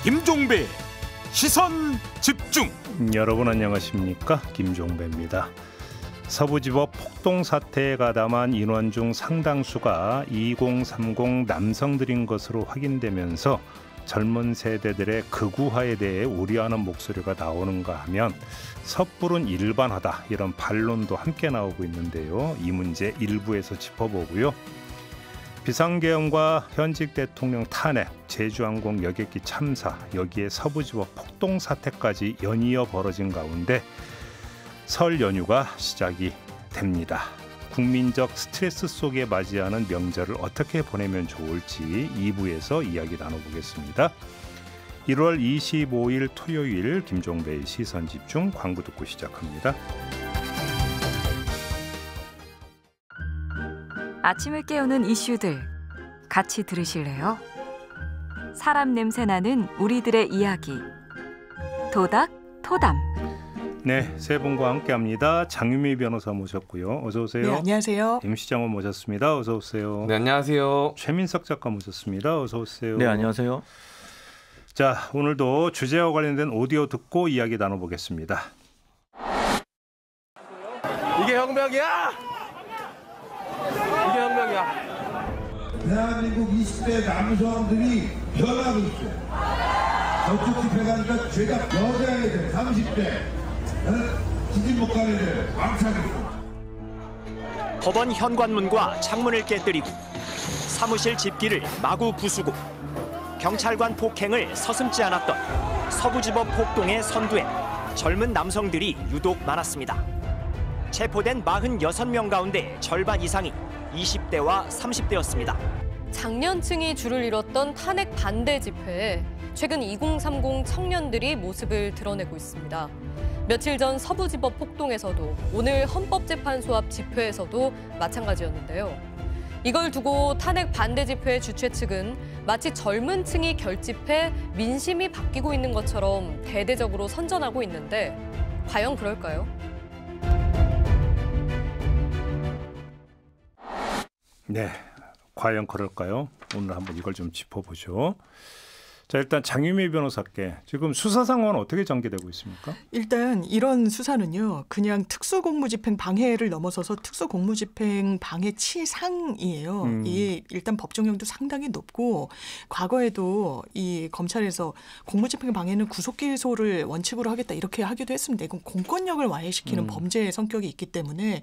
김종배 시선 집중. 여러분 안녕하십니까? 김종배입니다. 서부지법 폭동 사태에 가담한 인원 중 상당수가 2030 남성들인 것으로 확인되면서 젊은 세대들의 극우화에 대해 우려하는 목소리가 나오는가 하면 섣부른 일반화다, 이런 반론도 함께 나오고 있는데요. 이 문제 일부에서 짚어보고요. 비상계엄과 현직 대통령 탄핵, 제주항공 여객기 참사, 여기에 서부지법 폭동 사태까지 연이어 벌어진 가운데 설 연휴가 시작이 됩니다. 국민적 스트레스 속에 맞이하는 명절을 어떻게 보내면 좋을지 2부에서 이야기 나눠보겠습니다. 1월 25일 토요일 김종배의 시선집중, 광고 듣고 시작합니다. 아침을 깨우는 이슈들 같이 들으실래요? 사람 냄새 나는 우리들의 이야기, 도닥 토담. 네, 세 분과 함께합니다. 장유미 변호사 모셨고요. 어서 오세요. 네, 안녕하세요. MC 장원 모셨습니다. 어서 오세요. 네, 안녕하세요. 최민석 작가 모셨습니다. 어서 오세요. 네, 안녕하세요. 자, 오늘도 주제와 관련된 오디오 듣고 이야기 나눠보겠습니다. 이게 혁명이야! 이게 혁명이야. 대한민국 20대 남성들이 변하고 있어요. 저쪽 집회 가니까 죄다 여자애들 30대 지진 못 가는 애들 왕창 있어. 법원 현관문과 창문을 깨뜨리고 사무실 집기를 마구 부수고 경찰관 폭행을 서슴지 않았던 서부지법 폭동의 선두엔 젊은 남성들이 유독 많았습니다. 체포된 46명 가운데 절반 이상이 20대와 30대였습니다. 장년층이 줄을 이뤘던 탄핵 반대 집회에 최근 2030 청년들이 모습을 드러내고 있습니다. 며칠 전 서부지법 폭동에서도, 오늘 헌법재판소 앞 집회에서도 마찬가지였는데요. 이걸 두고 탄핵 반대 집회 주최 측은 마치 젊은 층이 결집해 민심이 바뀌고 있는 것처럼 대대적으로 선전하고 있는데 과연 그럴까요? 네, 과연 그럴까요? 오늘 한번 이걸 좀 짚어보죠. 자, 일단 장유미 변호사께 지금 수사 상황은 어떻게 전개되고 있습니까? 일단 이런 수사는요, 그냥 특수공무집행 방해를 넘어서서 특수공무집행 방해 치상이에요. 이 일단 법정형도 상당히 높고, 과거에도 이 검찰에서 공무집행 방해는 구속기소를 원칙으로 하겠다 이렇게 하기도 했습니다. 이건 공권력을 와해시키는 범죄의 성격이 있기 때문에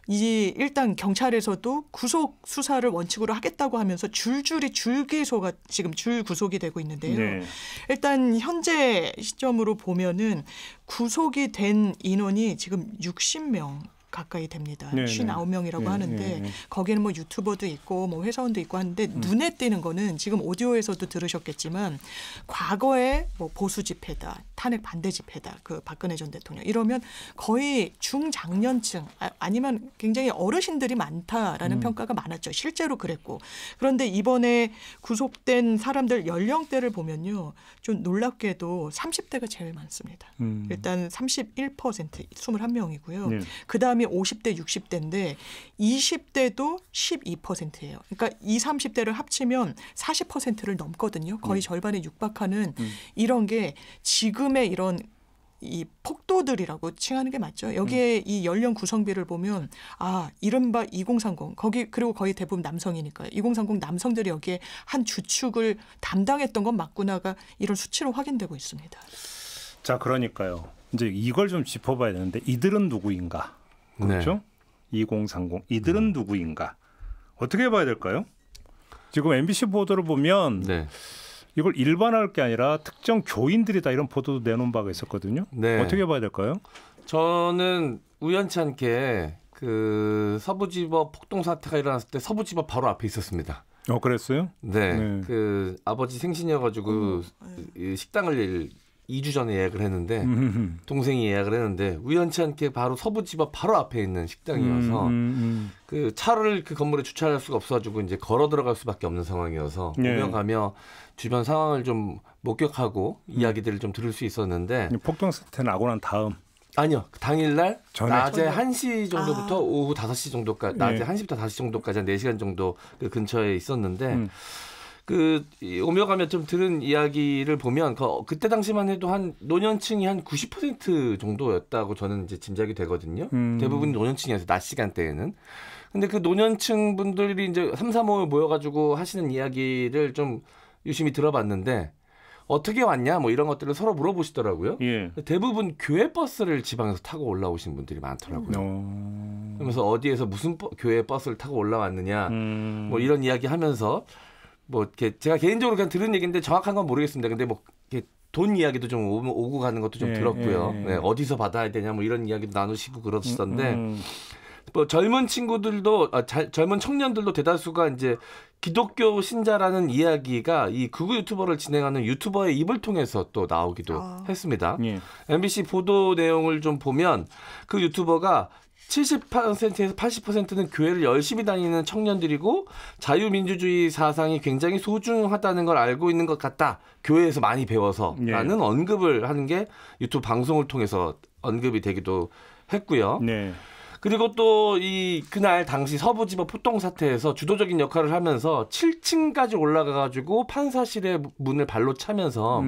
이 일단 경찰에서도 구속 수사를 원칙으로 하겠다고 하면서 줄줄이 줄기소가 지금 줄구속이 되고 있는데. 네. 일단 현재 시점으로 보면은 구속이 된 인원이 지금 60명 가까이 됩니다. 59명이라고 하는데 거기에는 뭐 유튜버도 있고 뭐 회사원도 있고 하는데 눈에 띄는 거는 지금 오디오에서도 들으셨겠지만 과거에 뭐 보수 집회다, 탄핵 반대 집회다, 그 박근혜 전 대통령 이러면 거의 중장년층 아니면 굉장히 어르신들이 많다라는 평가가 많았죠. 실제로 그랬고. 그런데 이번에 구속된 사람들 연령대를 보면요, 좀 놀랍게도 30대가 제일 많습니다. 일단 31%, 21명이고요. 그다음에 50대, 60대인데 20대도 12%예요. 그러니까 20, 30대를 합치면 40%를 넘거든요. 거의 절반에 육박하는 이런 게 지금의 이런 이 폭도들이라고 칭하는 게 맞죠. 여기에 이 연령 구성비를 보면 이른바 2030 거기 그리고 거의 대부분 남성이니까요. 2030 남성들이 여기에 한 주축을 담당했던 건 맞구나가 이런 수치로 확인되고 있습니다. 자, 그러니까요. 이제 이걸 좀 짚어봐야 되는데 이들은 누구인가? 그렇죠? 네. 2030 이들은 누구인가? 어떻게 봐야 될까요? 지금 MBC 보도를 보면 이걸 일반화할 게 아니라 특정 교인들이다 이런 보도도 내놓은 바가 있었거든요. 어떻게 봐야 될까요? 저는 우연치 않게 그 서부지법 폭동 사태가 일어났을 때 서부지법 바로 앞에 있었습니다. 그랬어요? 네. 그 아버지 생신이어가지고 식당을 2주 전에 예약을 했는데 동생이 예약을 했는데 우연치 않게 바로 서부지법 바로 앞에 있는 식당이어서 그 차를 그 건물에 주차할 수가 없어가지고 이제 걸어 들어갈 수밖에 없는 상황이어서 오며 가며 주변 상황을 좀 목격하고 이야기들을 좀 들을 수 있었는데 폭동 사태 나고 난 다음 아니요. 당일날 낮에 저녁. 1시 정도부터 오후 5시 정도까지 낮에 1시부터 5시 정도까지 한 4시간 정도 그 근처에 있었는데 오며 가며 좀 들은 이야기를 보면 그때 당시만 해도 한 노년층이 한 90% 정도였다고 저는 이제 짐작이 되거든요. 대부분 노년층이어서 낮 시간대에는. 근데 그 노년층 분들이 이제 3, 4, 5 모여가지고 하시는 이야기를 좀 유심히 들어봤는데 어떻게 왔냐 뭐 이런 것들을 서로 물어보시더라고요. 예. 대부분 교회 버스를 지방에서 타고 올라오신 분들이 많더라고요. 그러면서 어디에서 무슨 교회 버스를 타고 올라왔느냐 뭐 이런 이야기 하면서 뭐 이렇게 제가 개인적으로 그냥 들은 얘기인데 정확한 건 모르겠습니다. 근데 뭐 이렇게 돈 이야기도 좀 오고 가는 것도 좀 들었고요. 네, 어디서 받아야 되냐 뭐 이런 이야기도 나누시고 그러시던데 뭐 젊은 친구들도 젊은 청년들도 대다수가 이제 기독교 신자라는 이야기가 이 극우 유튜버를 진행하는 유튜버의 입을 통해서 또 나오기도 했습니다. 예. MBC 보도 내용을 좀 보면 그 유튜버가 70%에서 80%는 교회를 열심히 다니는 청년들이고 자유민주주의 사상이 굉장히 소중하다는 걸 알고 있는 것 같다. 교회에서 많이 배워서라는 예. 언급을 하는 게 유튜브 방송을 통해서 언급이 되기도 했고요. 네. 그리고 또 그날 당시 서부지법 폭동 사태에서 주도적인 역할을 하면서 7층까지 올라가가지고 판사실의 문을 발로 차면서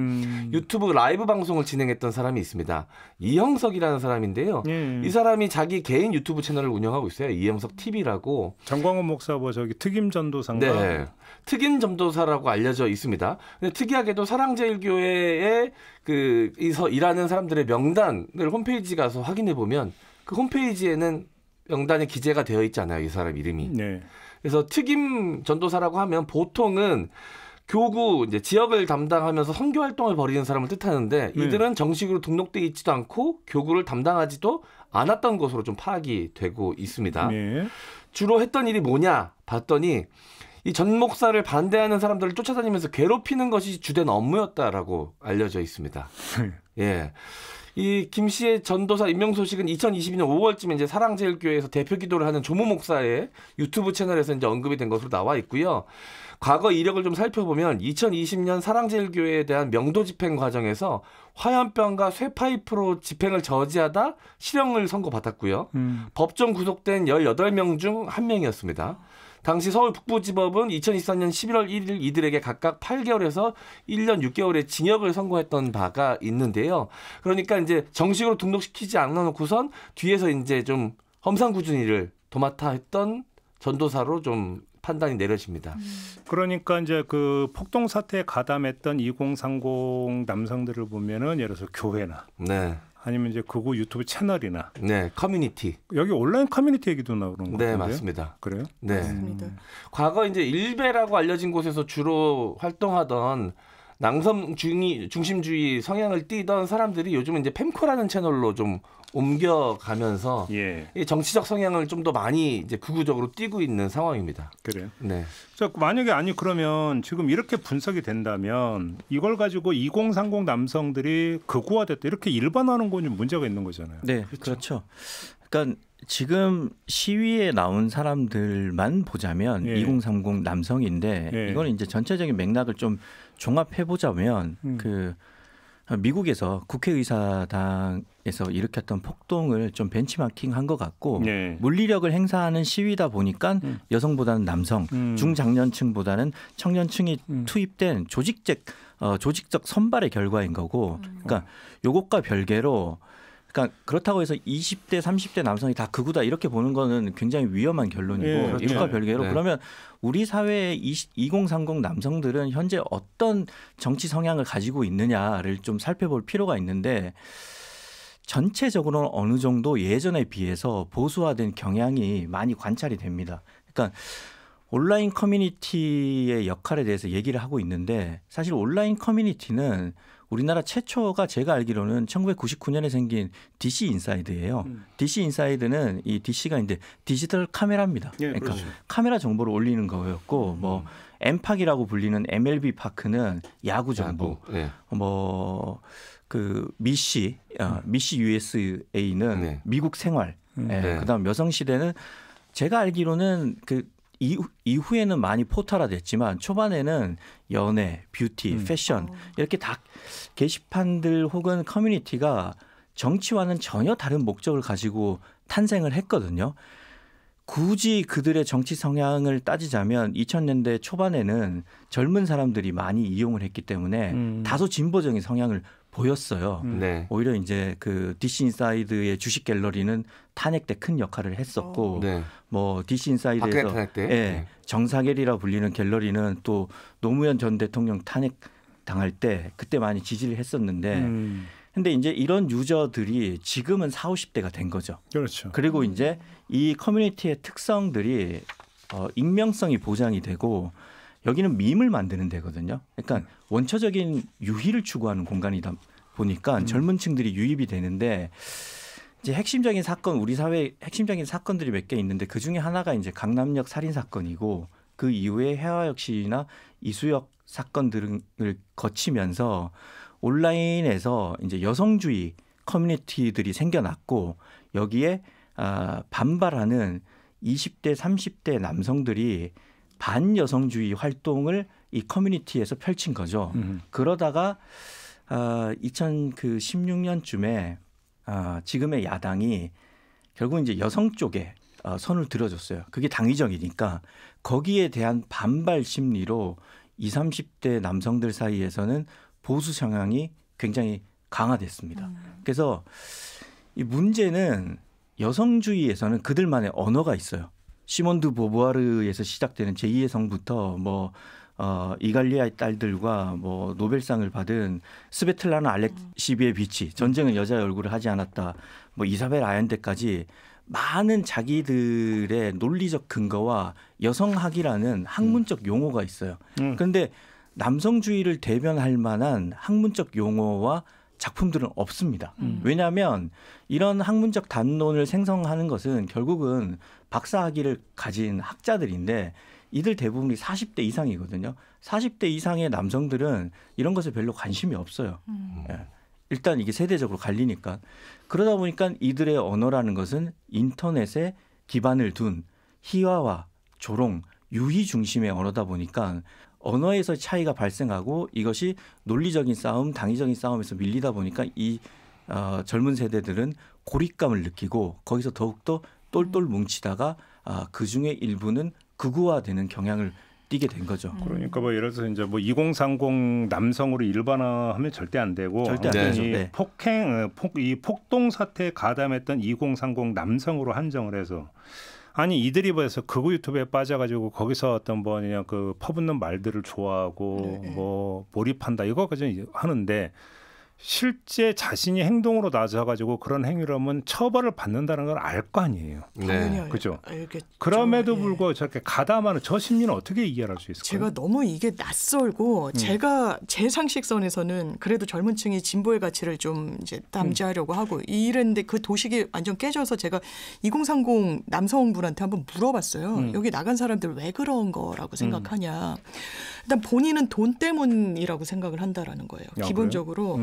유튜브 라이브 방송을 진행했던 사람이 있습니다. 이형석이라는 사람인데요. 이 사람이 자기 개인 유튜브 채널을 운영하고 있어요. 이형석 TV라고. 정광훈 목사 특임 전도사인가? 네. 특임 전도사라고 알려져 있습니다. 근데 특이하게도 사랑제일교회에 일하는 사람들의 명단을 홈페이지 가서 확인해 보면 그 홈페이지에는 명단에 기재가 되어 있잖아요. 이 사람 이름이. 네. 그래서 특임 전도사라고 하면 보통은 교구 이제 지역을 담당하면서 선교 활동을 벌이는 사람을 뜻하는데 이들은 정식으로 등록돼 있지도 않고 교구를 담당하지도 않았던 것으로 좀 파악이 되고 있습니다. 네. 주로 했던 일이 뭐냐 봤더니 이 전 목사를 반대하는 사람들을 쫓아다니면서 괴롭히는 것이 주된 업무였다라고 알려져 있습니다. 예. 이 김 씨의 전도사 임명 소식은 2022년 5월쯤에 이제 사랑제일교회에서 대표 기도를 하는 조모 목사의 유튜브 채널에서 이제 언급이 된 것으로 나와 있고요. 과거 이력을 좀 살펴보면 2020년 사랑제일교회에 대한 명도 집행 과정에서 화염병과 쇠파이프로 집행을 저지하다 실형을 선고받았고요. 법정 구속된 18명 중 1명이었습니다. 당시 서울 북부지법은 2024년 11월 1일 이들에게 각각 8개월에서 1년 6개월의 징역을 선고했던 바가 있는데요. 그러니까 이제 정식으로 등록시키지 않아놓고선 뒤에서 이제 좀 험상궂은 일을 도맡아 했던 전도사로 좀 판단이 내려집니다. 그러니까 이제 그 폭동 사태에 가담했던 2030 남성들을 보면은 예를 들어서 교회나 네. 아니면 이제 극우 유튜브 채널이나 네, 커뮤니티. 여기 온라인 커뮤니티 얘기도 나오는 거예요. 네, 맞습니다. 그래요? 네. 맞습니다. 과거 이제 일베라고 알려진 곳에서 주로 활동하던 낭성 중심주의 성향을 띠던 사람들이 요즘은 이제 팸코라는 채널로 좀 옮겨가면서 예. 이 정치적 성향을 좀 더 많이 이제 극우적으로 띠고 있는 상황입니다. 그래요? 네. 자, 만약에 그러면 지금 이렇게 분석이 된다면 이걸 가지고 2030 남성들이 극우화됐다 이렇게 일반화하는 건 좀 문제가 있는 거잖아요. 네, 그렇죠. 그러니까 지금 시위에 나온 사람들만 보자면 예. 2030 남성인데 예. 이거는 이제 전체적인 맥락을 좀 종합해 보자면 그 미국에서 국회의사당에서 일으켰던 폭동을 좀 벤치마킹한 것 같고 네. 물리력을 행사하는 시위다 보니까 여성보다는 남성, 중장년층보다는 청년층이 투입된 조직적 선발의 결과인 거고 그러니까 요것과 별개로 그러니까 그렇다고 해서 20대, 30대 남성이 다 극우다 이렇게 보는 거는 굉장히 위험한 결론이고 네, 그렇죠. 이것과 별개로 네. 그러면 우리 사회의 2030 남성들은 현재 어떤 정치 성향을 가지고 있느냐를 좀 살펴볼 필요가 있는데 전체적으로는 어느 정도 예전에 비해서 보수화된 경향이 많이 관찰이 됩니다. 그러니까 온라인 커뮤니티의 역할에 대해서 얘기를 하고 있는데 사실 온라인 커뮤니티는 우리나라 최초가 제가 알기로는 1999년에 생긴 DC 인사이드예요. DC 인사이드는 이 DC가 이제 디지털 카메라입니다. 예, 그러니까 그렇죠. 카메라 정보를 올리는 거였고 뭐 엠팍이라고 불리는 MLB 파크는 야구 정보. 네. 뭐 그 미시 USA는 네. 미국 생활. 네. 그다음 여성시대는 제가 알기로는 그 이후에는 많이 포탈화됐지만 초반에는 연애, 뷰티, 패션 이렇게 다 게시판들 혹은 커뮤니티가 정치와는 전혀 다른 목적을 가지고 탄생을 했거든요. 굳이 그들의 정치 성향을 따지자면 2000년대 초반에는 젊은 사람들이 많이 이용을 했기 때문에 다소 진보적인 성향을 보였어요. 네. 오히려 이제 그 DC 인사이드의 주식 갤러리는 탄핵 때 큰 역할을 했었고, 네. 뭐 DC 인사이드에서 탄핵 때? 예, 네. 정사겔이라 불리는 갤러리는 또 노무현 전 대통령 탄핵 당할 때 그때 많이 지지를 했었는데, 근데 이제 이런 유저들이 지금은 40, 50대가 된 거죠. 그렇죠. 그리고 이제 이 커뮤니티의 특성들이 익명성이 보장이 되고 여기는 밈을 만드는 데거든요. 그러니까 원초적인 유희를 추구하는 공간이다 보니까 젊은 층들이 유입이 되는데 이제 핵심적인 사건, 우리 사회의 핵심적인 사건들이 몇 개 있는데 그중에 하나가 이제 강남역 살인 사건이고 그 이후에 해화역 시위나 이수역 사건들을 거치면서 온라인에서 이제 여성주의 커뮤니티들이 생겨났고 여기에 반발하는 20대, 30대 남성들이 반여성주의 활동을 이 커뮤니티에서 펼친 거죠. 그러다가 2016년쯤에 지금의 야당이 결국 이제 여성 쪽에 선을 들어줬어요. 그게 당위적이니까 거기에 대한 반발 심리로 20, 30대 남성들 사이에서는 보수 성향이 굉장히 강화됐습니다. 그래서 이 문제는 여성주의에서는 그들만의 언어가 있어요. 시몬 드 보부아르에서 시작되는 제2의 성부터 뭐 이갈리아의 딸들과 뭐 노벨상을 받은 스베틀라나 알렉시비에비치 전쟁은 여자의 얼굴을 하지 않았다. 뭐 이사벨 아얀데까지 많은 자기들의 논리적 근거와 여성학이라는 학문적 용어가 있어요. 그런데 남성주의를 대변할 만한 학문적 용어와 작품들은 없습니다. 왜냐하면 이런 학문적 담론을 생성하는 것은 결국은 박사학위를 가진 학자들인데 이들 대부분이 40대 이상이거든요. 40대 이상의 남성들은 이런 것에 별로 관심이 없어요. 예. 일단 이게 세대적으로 갈리니까. 그러다 보니까 이들의 언어라는 것은 인터넷에 기반을 둔 희화화, 조롱, 유희 중심의 언어다 보니까 언어에서 차이가 발생하고 이것이 논리적인 싸움, 당위적인 싸움에서 밀리다 보니까 이 젊은 세대들은 고립감을 느끼고 거기서 더욱더 똘똘 뭉치다가 그중에 일부는 극우화되는 경향을 띠게 된 거죠. 그러니까 뭐 예를 들어서 이제 뭐 2030 남성으로 일반화하면 절대 안 되고 절대 안 되죠. 네. 이 폭동 사태에 가담했던 2030 남성으로 한정을 해서 아니 이들이 벌써 극우 유튜브에 빠져가지고 거기서 어떤 뭐냐 그 퍼붓는 말들을 좋아하고 뭐 몰입한다 이거까지 하는데 실제 자신이 행동으로 나서가지고 그런 행위를 하면 처벌을 받는다는 걸 알 거 아니에요. 당연히 그죠. 알겠죠. 그럼에도 불구하고 저렇게 가담하는 저 심리는 어떻게 이해할 수 있을까요? 제가 너무 이게 낯설고 제가 제 상식선에서는 그래도 젊은 층이 진보의 가치를 좀 이제 담지하려고 하고 이랬는데 그 도식이 완전 깨져서 제가 2030 남성분한테 한번 물어봤어요. 여기 나간 사람들 왜 그런 거라고 생각하냐. 일단 본인은 돈 때문이라고 생각을 한다라는 거예요. 기본적으로.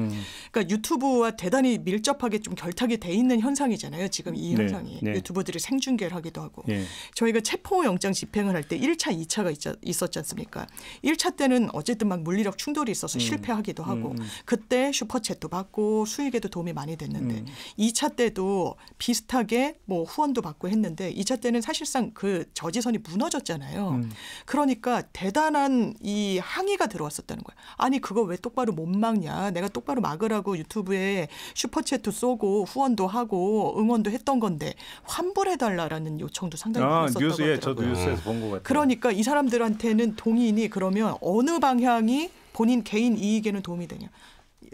그러니까 유튜브와 대단히 밀접하게 좀 결탁이 돼 있는 현상이잖아요. 지금 이 현상이. 유튜버들이 생중계를 하기도 하고. 저희가 체포영장 집행을 할 때 1차, 2차가 있었지 않습니까? 1차 때는 어쨌든 막 물리력 충돌이 있어서 실패하기도 하고 그때 슈퍼챗도 받고 수익에도 도움이 많이 됐는데 2차 때도 비슷하게 뭐 후원도 받고 했는데 2차 때는 사실상 그 저지선이 무너졌잖아요. 그러니까 대단한 이 항의가 들어왔었다는 거예요. 아니 그거 왜 똑바로 못 막냐. 내가 똑바로 막으라고 유튜브에 슈퍼챗도 쏘고 후원도 하고 응원도 했던 건데 환불해달라라는 요청도 상당히 많았었다고 하더라고요. 저도 뉴스에서 본 것 같아요. 그러니까 이 사람들한테는 동의인이 그러면 어느 방향이 본인 개인 이익에는 도움이 되냐.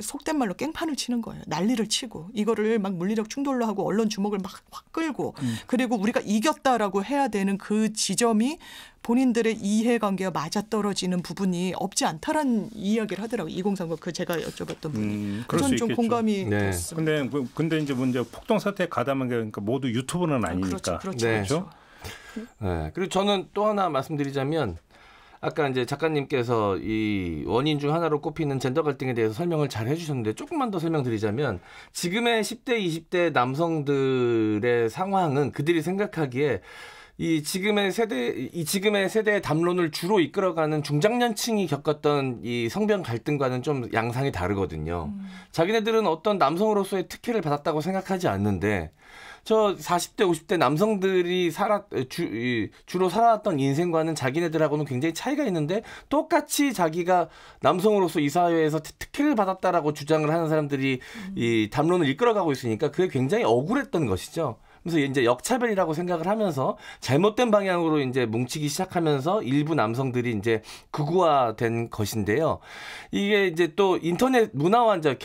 속된 말로 깽판을 치는 거예요. 난리를 치고 이거를 막 물리력 충돌로 하고 언론 주목을 막 확 끌고 그리고 우리가 이겼다라고 해야 되는 그 지점이 본인들의 이해관계와 맞아떨어지는 부분이 없지 않다라는 이야기를 하더라고요. 2030 그 제가 여쭤봤던 분이. 저는 좀 공감이 됐습니다. 근데 이제 문제 폭동 사태에 가담한 게 그러니까 모두 유튜브는 아니니까. 그렇죠. 네. 그리고 저는 또 하나 말씀드리자면 아까 이제 작가님께서 이 원인 중 하나로 꼽히는 젠더 갈등에 대해서 설명을 잘 해주셨는데 조금만 더 설명드리자면 지금의 10대, 20대 남성들의 상황은 그들이 생각하기에 이 지금의 세대의 담론을 주로 이끌어가는 중장년층이 겪었던 이 성별 갈등과는 좀 양상이 다르거든요. 자기네들은 어떤 남성으로서의 특혜를 받았다고 생각하지 않는데 저 40대, 50대 남성들이 주로 살아왔던 인생과는 자기네들하고는 굉장히 차이가 있는데 똑같이 자기가 남성으로서 이 사회에서 특혜를 받았다라고 주장을 하는 사람들이 이 담론을 이끌어가고 있으니까 그게 굉장히 억울했던 것이죠. 그래서 이제 역차별이라고 생각을 하면서 잘못된 방향으로 이제 뭉치기 시작하면서 일부 남성들이 이제 극우화된 것인데요. 이게 이제 또 인터넷 문화와 이제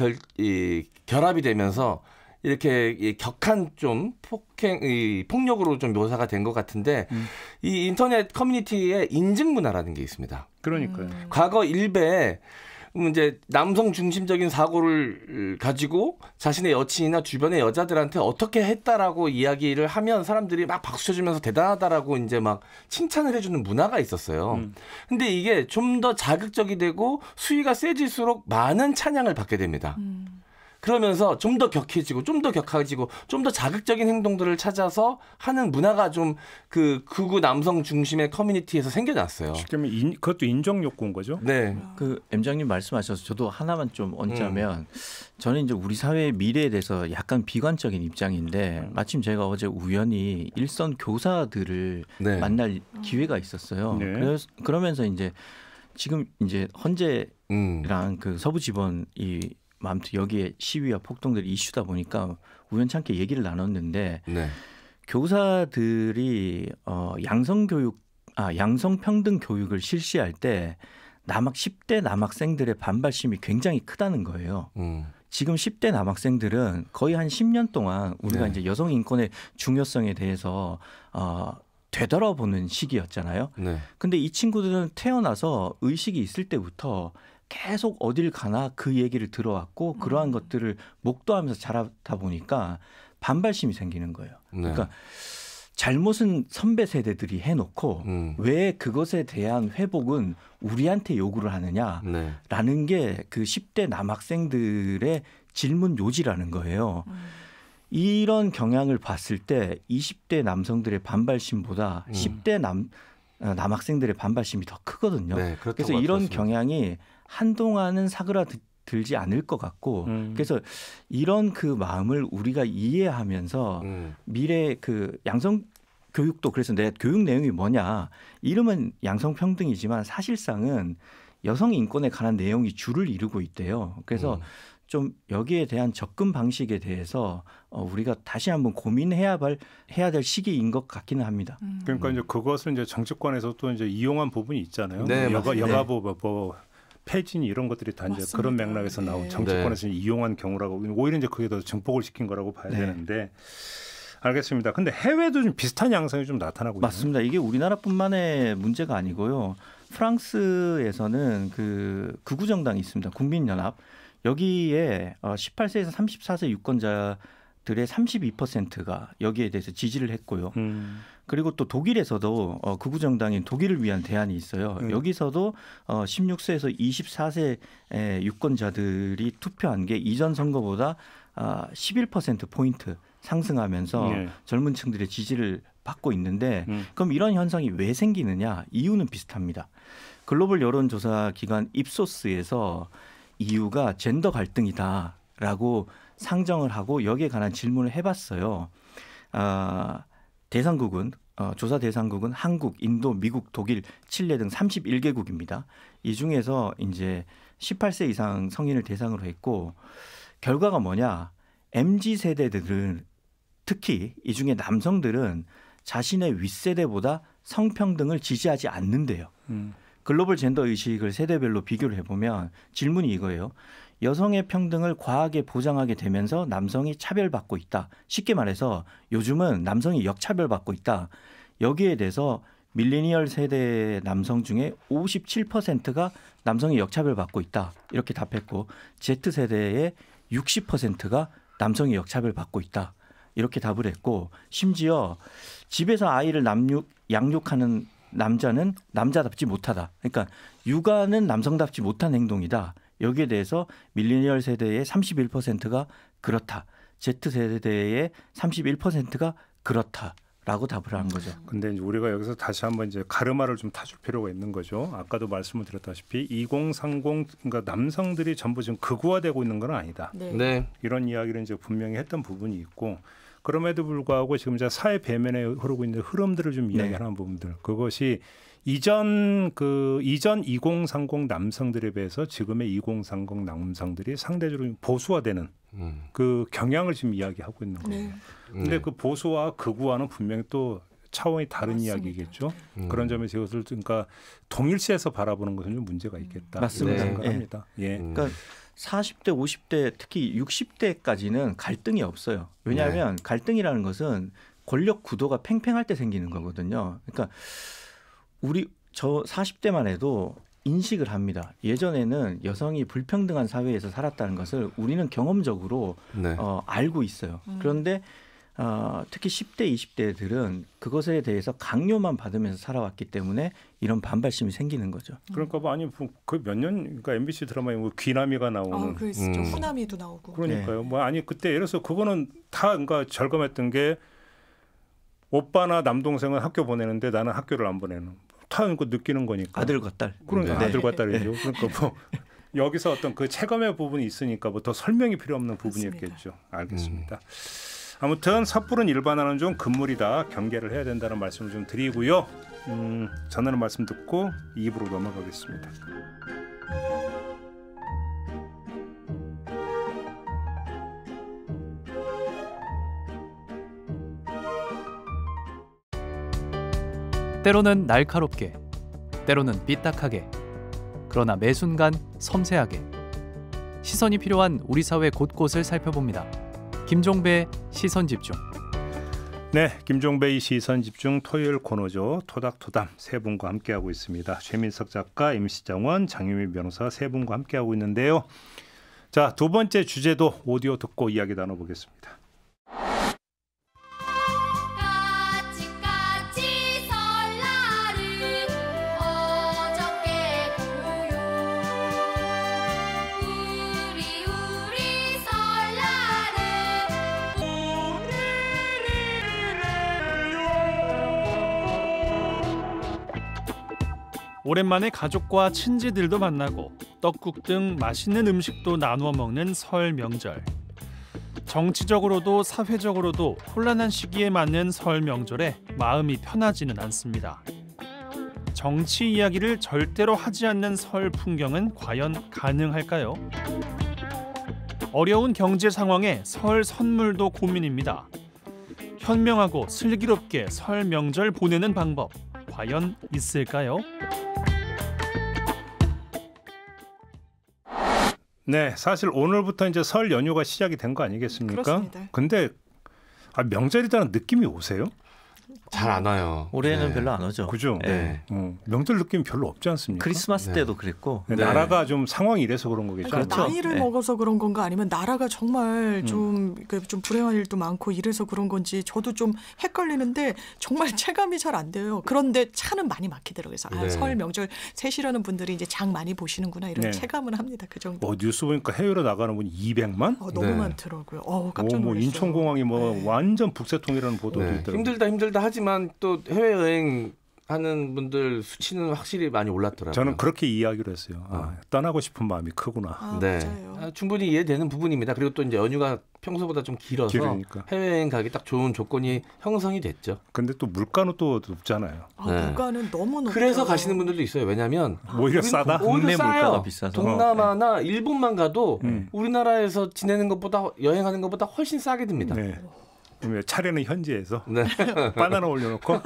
결합이 되면서 이렇게 격한 좀 폭력으로 좀 묘사가 된 것 같은데 이 인터넷 커뮤니티에 인증 문화라는 게 있습니다. 그러니까요. 과거 일베에 이제 남성 중심적인 사고를 가지고 자신의 여친이나 주변의 여자들한테 어떻게 했다라고 이야기를 하면 사람들이 막 박수 쳐주면서 대단하다라고 이제 막 칭찬을 해주는 문화가 있었어요. 근데 이게 좀 더 자극적이 되고 수위가 세질수록 많은 찬양을 받게 됩니다. 그러면서 좀 더 격해지고 좀 더 격해지고 좀 더 자극적인 행동들을 찾아서 하는 문화가 좀 그 극우 남성 중심의 커뮤니티에서 생겨났어요. 쉽게 말하면 그것도 인정 욕구인 거죠? 네. 그 M장님 말씀하셔서 저도 하나만 좀 얹자면 저는 이제 우리 사회의 미래에 대해서 약간 비관적인 입장인데 마침 제가 어제 우연히 일선 교사들을 네. 만날 기회가 있었어요. 네. 그러면서 이제 지금 이제 헌재랑 그 서부지법이 아무튼 여기에 시위와 폭동들이 이슈다 보니까 우연찮게 얘기를 나눴는데 네. 교사들이 양성평등 교육을 실시할 때 10대 남학생들의 반발심이 굉장히 크다는 거예요. 지금 10대 남학생들은 거의 한 10년 동안 우리가 네. 이제 여성 인권의 중요성에 대해서 되돌아보는 시기였잖아요. 네. 근데 이 친구들은 태어나서 의식이 있을 때부터 계속 어딜 가나 그 얘기를 들어왔고 그러한 것들을 목도하면서 자라다 보니까 반발심이 생기는 거예요. 네. 그러니까 잘못은 선배 세대들이 해놓고 왜 그것에 대한 회복은 우리한테 요구를 하느냐라는 네. 게 그 10대 남학생들의 질문 요지라는 거예요. 이런 경향을 봤을 때 20대 남성들의 반발심보다 10대 남학생들의 반발심이 더 크거든요. 네, 그래서 이런 경향이 한동안은 사그라들지 않을 것 같고 그래서 이런 그 마음을 우리가 이해하면서 미래 그 양성 교육도 그래서 내 교육 내용이 뭐냐 이름은 양성평등이지만 사실상은 여성 인권에 관한 내용이 주를 이루고 있대요. 그래서 좀 여기에 대한 접근 방식에 대해서 우리가 다시 한번 고민해야 될 시기인 것 같기는 합니다. 그러니까 이제 그것을 이제 정치권에서 또 이제 이용한 부분이 있잖아요. 네, 여가부 뭐 폐진 이런 것들이 다 이제 그런 맥락에서 나온 정치권에서 이용한 경우라고 오히려 이제 그게 더 증폭을 시킨 거라고 봐야 되는데 알겠습니다. 근데 해외도 좀 비슷한 양상이 좀 나타나고 있나요? 맞습니다. 이게 우리나라뿐만의 문제가 아니고요. 프랑스에서는 그 극우 정당이 있습니다. 국민연합. 여기에 18세에서 34세 유권자들의 32%가 여기에 대해서 지지를 했고요. 그리고 또 독일에서도 극우 정당인 독일을 위한 대안이 있어요. 여기서도 16세에서 24세 유권자들이 투표한 게 이전 선거보다 11%포인트 상승하면서 젊은 층들의 지지를 받고 있는데 그럼 이런 현상이 왜 생기느냐? 이유는 비슷합니다. 글로벌 여론조사 기관 입소스에서 이유가 젠더 갈등이다라고 상정을 하고 여기에 관한 질문을 해봤어요. 대상국은 조사 대상국은 한국, 인도, 미국, 독일, 칠레 등 31개국입니다. 이 중에서 이제 18세 이상 성인을 대상으로 했고 결과가 뭐냐? MZ 세대들은 특히 이 중에 남성들은 자신의 윗세대보다 성평등을 지지하지 않는데요. 글로벌 젠더 의식을 세대별로 비교를 해보면 질문이 이거예요. 여성의 평등을 과하게 보장하게 되면서 남성이 차별받고 있다. 쉽게 말해서 요즘은 남성이 역차별받고 있다. 여기에 대해서 밀레니얼 세대 남성 중에 57%가 남성이 역차별받고 있다. 이렇게 답했고 Z세대의 60%가 남성이 역차별받고 있다. 이렇게 답을 했고 심지어 집에서 아이를 양육하는 남자는 남자답지 못하다. 그러니까 육아는 남성답지 못한 행동이다. 여기에 대해서 밀레니얼 세대의 31%가 그렇다. Z세대의 31%가 그렇다라고 답을 한 거죠. 근데 이제 우리가 여기서 다시 한번 이제 가르마를 좀 타줄 필요가 있는 거죠. 아까도 말씀을 드렸다시피 2030 그러니까 남성들이 전부 지금 극우화되고 있는 건 아니다. 네. 이런 이야기를 이제 분명히 했던 부분이 있고 그럼에도 불구하고 지금 사회 배면에 흐르고 있는 흐름들을 좀 이야기하는 부분들, 그것이 이전 2030 남성들에 비해서 지금의 2030 남성들이 상대적으로 보수화되는 그 경향을 지금 이야기하고 있는 거예요. 근데 그 보수와 극우화는 분명히 또 차원이 다른 맞습니다. 이야기겠죠. 그런 점에서 이것을 그러니까 동일시해서 바라보는 것은 좀 문제가 있겠다. 맞습니다. 생각합니다. 예. 그러니까 40대, 50대, 특히 60대까지는 갈등이 없어요. 왜냐하면 갈등이라는 것은 권력 구도가 팽팽할 때 생기는 거거든요. 그러니까 저 40대만 해도 인식을 합니다. 예전에는 여성이 불평등한 사회에서 살았다는 것을 우리는 경험적으로 알고 있어요. 그런데 특히 10대, 20대들은 그것에 대해서 강요만 받으면서 살아왔기 때문에 이런 반발심이 생기는 거죠. 그러니까 아니 그 몇 년 그러니까 MBC 드라마에 뭐 귀남이가 나오는 그 있었죠. 후남이도 나오고. 그러니까요. 뭐 아니 그때 예를 들어서 그거는 다 그러니까 절감했던 게 오빠나 남동생은 학교 보내는데 나는 학교를 안 보내는. 다 느끼는 거니까. 아들과 딸. 그러니까 아들과 딸이죠. 그러니까 뭐 여기서 어떤 그 체감의 부분이 있으니까 뭐 더 설명이 필요 없는 부분이었겠죠. 알겠습니다. 아무튼 섣부른 일반화는 좀 금물이다. 경계를 해야 된다는 말씀을 좀 드리고요. 전하는 말씀 듣고 2부로 넘어가겠습니다. 때로는 날카롭게, 때로는 삐딱하게, 그러나 매 순간 섬세하게 시선이 필요한 우리 사회 곳곳을 살펴봅니다. 김종배의 시선집중. 네, 김종배의 시선집중 토요일 코너죠. 토닥토담 세 분과 함께하고 있습니다. 최민석 작가, 임시정원, 장유민 변호사 세 분과 함께하고 있는데요. 자, 두 번째 주제도 오디오 듣고 이야기 나눠보겠습니다. 오랜만에 가족과 친지들도 만나고 떡국 등 맛있는 음식도 나누어 먹는 설 명절. 정치적으로도 사회적으로도 혼란한 시기에 맞는 설 명절에 마음이 편하지는 않습니다. 정치 이야기를 절대로 하지 않는 설 풍경은 과연 가능할까요? 어려운 경제 상황에 설 선물도 고민입니다. 현명하고 슬기롭게 설 명절 보내는 방법 과연 있을까요? 네, 사실 오늘부터 이제 설 연휴가 시작이 된 거 아니겠습니까? 그렇습니다. 근데 명절이라는 느낌이 오세요? 잘 안 와요. 올해는 별로 안 오죠. 그죠? 네. 명절 느낌 별로 없지 않습니까? 크리스마스 때도 그랬고. 네. 나라가 좀 상황이 이래서 그런 거겠죠. 그러니까 나이를 먹어서 그런 건가 아니면 나라가 정말 좀 불행한 일도 많고 이래서 그런 건지 저도 좀 헷갈리는데 정말 체감이 잘 안 돼요. 그런데 차는 많이 막히더라고요. 그래서 설 명절 세시려는 분들이 이제 장 많이 보시는구나 이런 체감은 합니다. 그 정도. 뉴스 보니까 해외로 나가는 분이 200만? 너무 많더라고요. 깜짝 놀랐어요. 인천공항이 완전 북새통이라는 보도도 있더라고요. 힘들다 하지만 또 해외여행 하는 분들 수치는 확실히 많이 올랐더라고요. 저는 그렇게 이야기를 했어요. 떠나고 싶은 마음이 크구나. 충분히 이해되는 부분입니다. 그리고 또 이제 연휴가 평소보다 좀 길어서 길으니까. 해외여행 가기 딱 좋은 조건이 형성이 됐죠. 근데 또 물가는 또 높잖아요. 물가는 너무 높죠. 그래서 가시는 분들도 있어요. 왜냐하면 오히려 싸다. 국내 물가가 비싸서. 동남아나 일본만 가도 우리나라에서 지내는 것보다 여행하는 것보다 훨씬 싸게 듭니다. 차례는 현지에서 바나나 올려놓고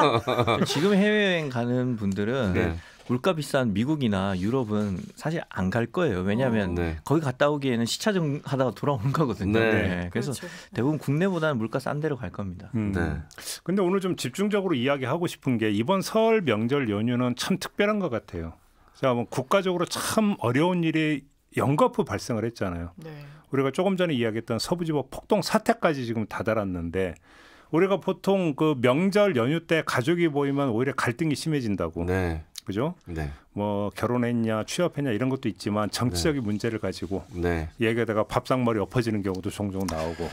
지금 해외여행 가는 분들은 물가 비싼 미국이나 유럽은 사실 안 갈 거예요. 왜냐하면 거기 갔다 오기에는 시차정 하다가 돌아오는 거거든요. 그래서 그렇죠. 대부분 국내보다는 물가 싼 데로 갈 겁니다. 근데 오늘 좀 집중적으로 이야기하고 싶은 게 이번 설 명절 연휴는 참 특별한 것 같아요. 자, 뭐 국가적으로 참 어려운 일이 연거푸 발생을 했잖아요. 우리가 조금 전에 이야기했던 서부지법 폭동 사태까지 지금 다다랐는데 우리가 보통 그 명절 연휴 때 가족이 모이면 오히려 갈등이 심해진다고. 그죠? 뭐 결혼했냐 취업했냐 이런 것도 있지만 정치적인 문제를 가지고 얘기하다가 밥상머리 엎어지는 경우도 종종 나오고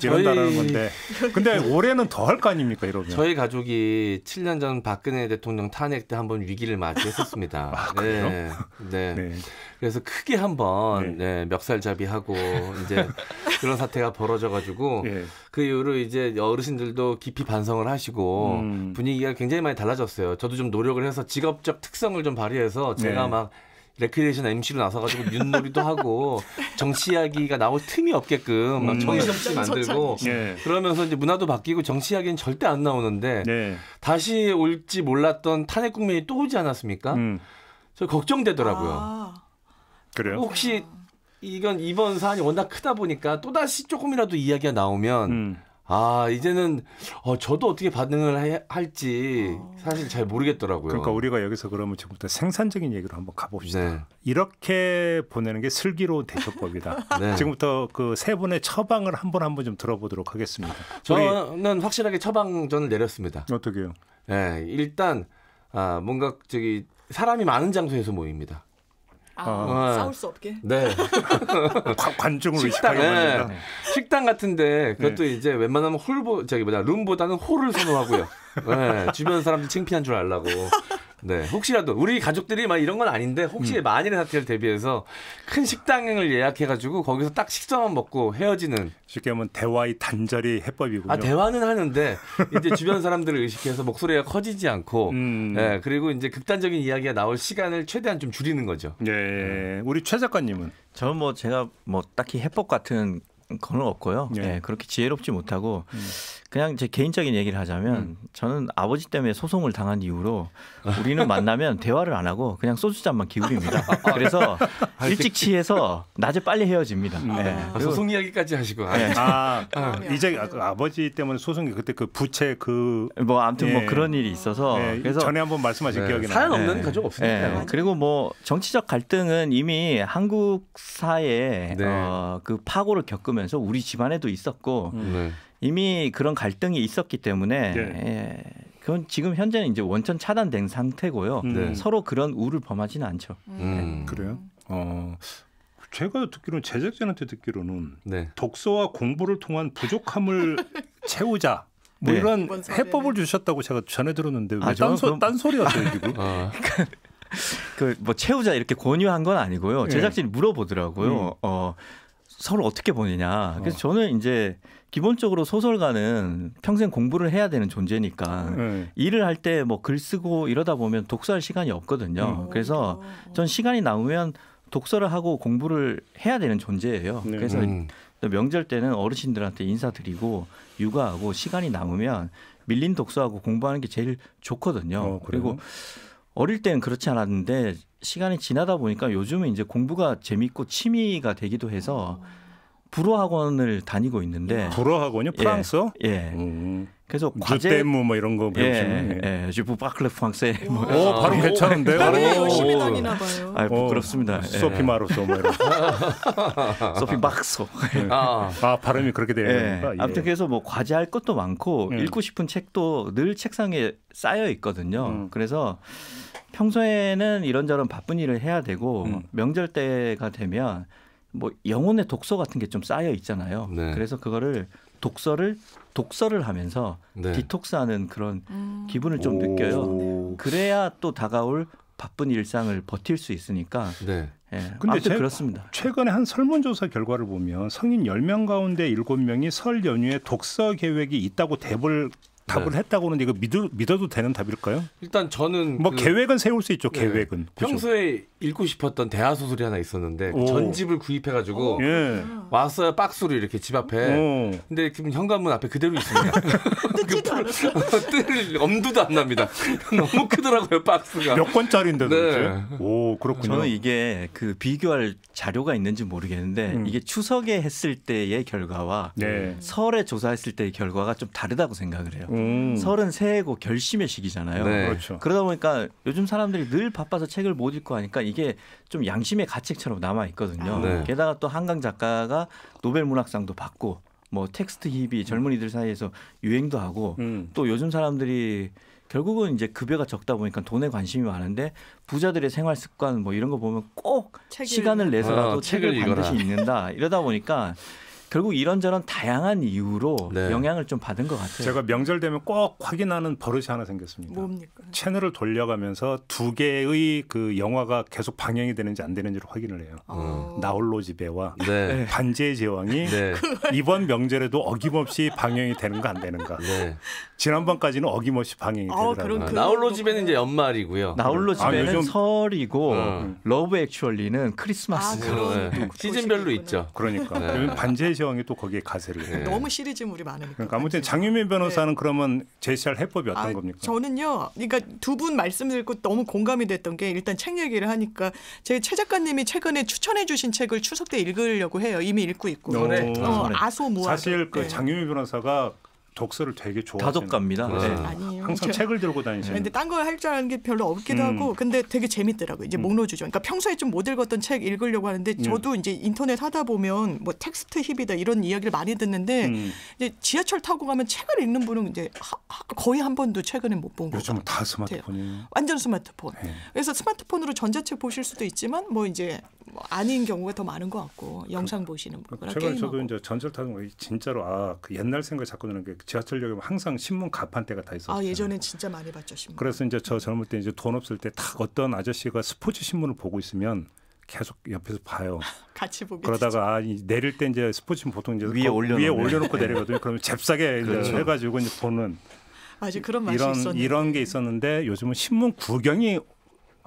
이런다는 건데 근데 올해는 더 할 거 아닙니까 이러면. 저희 가족이 7년 전 박근혜 대통령 탄핵 때 한번 위기를 맞이했었습니다. 아, 그래요? 네. 그래서 크게 한번 멱살잡이하고 이제 그런 사태가 벌어져가지고 그 이후로 이제 어르신들도 깊이 반성을 하시고 분위기가 굉장히 많이 달라졌어요. 저도 좀 노력을 해서 직업적 특성을 좀 발휘해서 제가 막 레크리에이션 MC로 나서가지고 윷놀이도 하고 정치 이야기가 나올 틈이 없게끔 막 정신없이 만들고 그러면서 이제 문화도 바뀌고 정치 이야기는 절대 안 나오는데 다시 올지 몰랐던 탄핵 국면이 또 오지 않았습니까? 저 걱정되더라고요. 그래요? 혹시 이번 사안이 워낙 크다 보니까 또다시 조금이라도 이야기가 나오면 이제는 저도 어떻게 반응을 할지 사실 잘 모르겠더라고요. 그러니까 우리가 여기서 그러면 지금부터 생산적인 얘기로 한번 가봅시다. 이렇게 보내는 게 슬기로운 대처법이다. 지금부터 그 세 분의 처방을 한 번 좀 들어보도록 하겠습니다. 저는 확실하게 처방전을 내렸습니다. 어떻게요? 일단 뭔가 사람이 많은 장소에서 모입니다. 싸울 수 없게. 네. 관중을 의식하게 만든다. 식당 같은데 그것도 이제 웬만하면 룸보다는 홀을 선호하고요. 주변 사람들 창피한 줄 알라고. 혹시라도 우리 가족들이 막 이런 건 아닌데 혹시 만일의 사태를 대비해서 큰 식당을 예약해가지고 거기서 딱 식사만 먹고 헤어지는. 쉽게 하면 대화의 단절이 해법이군요. 대화는 하는데 이제 주변 사람들을 의식해서 목소리가 커지지 않고 그리고 이제 극단적인 이야기가 나올 시간을 최대한 좀 줄이는 거죠. 우리 최 작가님은? 저는 제가 딱히 해법 같은 건 없고요. 그렇게 지혜롭지 못하고 그냥 제 개인적인 얘기를 하자면 저는 아버지 때문에 소송을 당한 이후로 우리는 만나면 대화를 안 하고 그냥 소주잔만 기울입니다. 그래서 일찍 취해서 낮에 빨리 헤어집니다. 소송 이야기까지 하시고. 이제 아버지 때문에 소송이 그때 그 부채 아무튼 그런 일이 있어서 그래서 전에 한번 말씀하신 기억이 나요. 사연 없는 가족 없으니까. 그리고 정치적 갈등은 이미 한국 사회에 그 파고를 겪으면서 우리 집안에도 있었고 이미 그런 갈등이 있었기 때문에 그건 지금 현재는 이제 원천 차단된 상태고요. 서로 그런 우를 범하지는 않죠. 그래요? 제가 듣기로는 제작진한테 듣기로는 독서와 공부를 통한 부족함을 채우자. 이런 해법을 주셨다고 제가 전해 들었는데 왜 딴소리였어요 지금? 채우자 이렇게 권유한 건 아니고요. 제작진이 물어보더라고요. 서로 어떻게 보느냐. 그래서 저는 이제 기본적으로 소설가는 평생 공부를 해야 되는 존재니까 일을 할 때 글 쓰고 이러다 보면 독서할 시간이 없거든요. 그래서 전 시간이 남으면 독서를 하고 공부를 해야 되는 존재예요. 그래서 명절 때는 어르신들한테 인사드리고 육아하고 시간이 남으면 밀린 독서하고 공부하는 게 제일 좋거든요. 그리고 어릴 때는 그렇지 않았는데 시간이 지나다 보니까 요즘은 이제 공부가 재밌고 취미가 되기도 해서 불어학원을 다니고 있는데. 불어학원이요? 프랑스어? 그래서 과제 주대무 이런 거 배우시는. 주부 바클레 프랑세. 발음 괜찮은데. 열심히 다니나 봐요. 부끄럽습니다. 소피 마르소 이런. 소피 박소. 발음이 그렇게 되는 건가? 아무튼 그래서 과제할 것도 많고 읽고 싶은 책도 늘 책상에 쌓여 있거든요. 그래서 평소에는 이런저런 바쁜 일을 해야 되고 명절 때가 되면 영혼의 독서 같은 게 좀 쌓여 있잖아요. 그래서 그거를 독서를 하면서 디톡스하는 그런 기분을 좀 느껴요. 그래야 또 다가올 바쁜 일상을 버틸 수 있으니까. 근데 그렇습니다. 최근에 한 설문조사 결과를 보면 성인 10명 가운데 7명이 설 연휴에 독서 계획이 있다고 답을 했다고 하는데 이거 믿어도 되는 답일까요? 일단 저는 계획은 세울 수 있죠. 계획은. 평소에 읽고 싶었던 대하 소설이 하나 있었는데 전집을 구입해가지고 왔어요. 박스로 이렇게 집 앞에. 근데 지금 현관문 앞에 그대로 있습니다. 뜰 엄두도 안 납니다. 너무 크더라고요 박스가. 몇 권짜리인데도. 오 그렇군요. 저는 이게 비교할 자료가 있는지 모르겠는데 이게 추석에 했을 때의 결과와 설에 조사했을 때의 결과가 좀 다르다고 생각을 해요. 설은 새해고 결심의 시기잖아요. 그렇죠. 그러다 보니까 요즘 사람들이 늘 바빠서 책을 못 읽고 하니까 이게 좀 양심의 가책처럼 남아 있거든요. 게다가 또 한강 작가가 노벨 문학상도 받고 텍스트 힙이 젊은이들 사이에서 유행도 하고 또 요즘 사람들이 결국은 이제 급여가 적다 보니까 돈에 관심이 많은데 부자들의 생활 습관 뭐 이런 거 보면 꼭 시간을 내서라도 책을 반드시 읽는다. 이러다 보니까 결국 이런저런 다양한 이유로 영향을 좀 받은 것 같아요. 제가 명절 되면 꼭 확인하는 버릇이 하나 생겼습니다. 뭡니까? 채널을 돌려가면서 2개의 그 영화가 계속 방영이 되는지 안 되는지를 확인을 해요. 나홀로 집에와 반지의 제왕이 이번 명절에도 어김없이 방영이 되는가 안 되는가. 지난번까지는 어김없이 방영이 되더라고요. 나홀로 집에는 이제 연말이고요. 나홀로 집에는 요즘... 설이고 러브 액츄얼리는 크리스마스. 시즌별로 있죠. 그러니까 반지의 제왕이 또 거기에 가세를 해요. 너무 시리즈물이 많으니까. 그러니까 아무튼 장유민 변호사는 그러면 제시할 해법이 어떤 겁니까? 저는요. 그러니까 두 분 말씀 듣고 너무 공감이 됐던 게 일단 책 얘기를 하니까 제 최 작가님이 최근에 추천해 주신 책을 추석 때 읽으려고 해요. 이미 읽고 있고. 아소무아. 사실 그 장유민 변호사가 독서를 되게 좋아하시는 다독갑니다. 아니에요. 항상 책을 들고 다니시는. 근데 딴 거 할 줄 아는 게 별로 없기도 하고, 근데 되게 재밌더라고요. 이제 목로주죠. 그러니까 평소에 좀 못 읽었던 책 읽으려고 하는데 저도 이제 인터넷 하다 보면 뭐 텍스트 힙이다 이런 이야기를 많이 듣는데 이제 지하철 타고 가면 책을 읽는 분은 이제 거의 한 번도 최근에 못 본 거 같아요. 요즘 다 스마트폰이에요. 완전 스마트폰. 그래서 스마트폰으로 전자책 보실 수도 있지만 뭐 이제 아닌 경우가 더 많은 것 같고 영상 보시는 분이나 최근에 저도 이제 전철 타는 거 진짜로 그 옛날 생각 자꾸 드는 게 지하철역에 항상 신문 가판대가 다 있었어요. 예전에 진짜 많이 봤죠 신문. 그래서 이제 저 젊을 때 이제 돈 없을 때 딱 어떤 아저씨가 스포츠 신문을 보고 있으면 계속 옆에서 봐요. 같이 보게. 그러다가 내릴 때 이제 스포츠 보통 이제 위에 올려놓고 내리거든요. 그러면 잽싸게 그렇죠. 해가지고 이제 보는. 아직 그런 맛이 있었는데. 이런 게 있었는데 요즘은 신문 구경이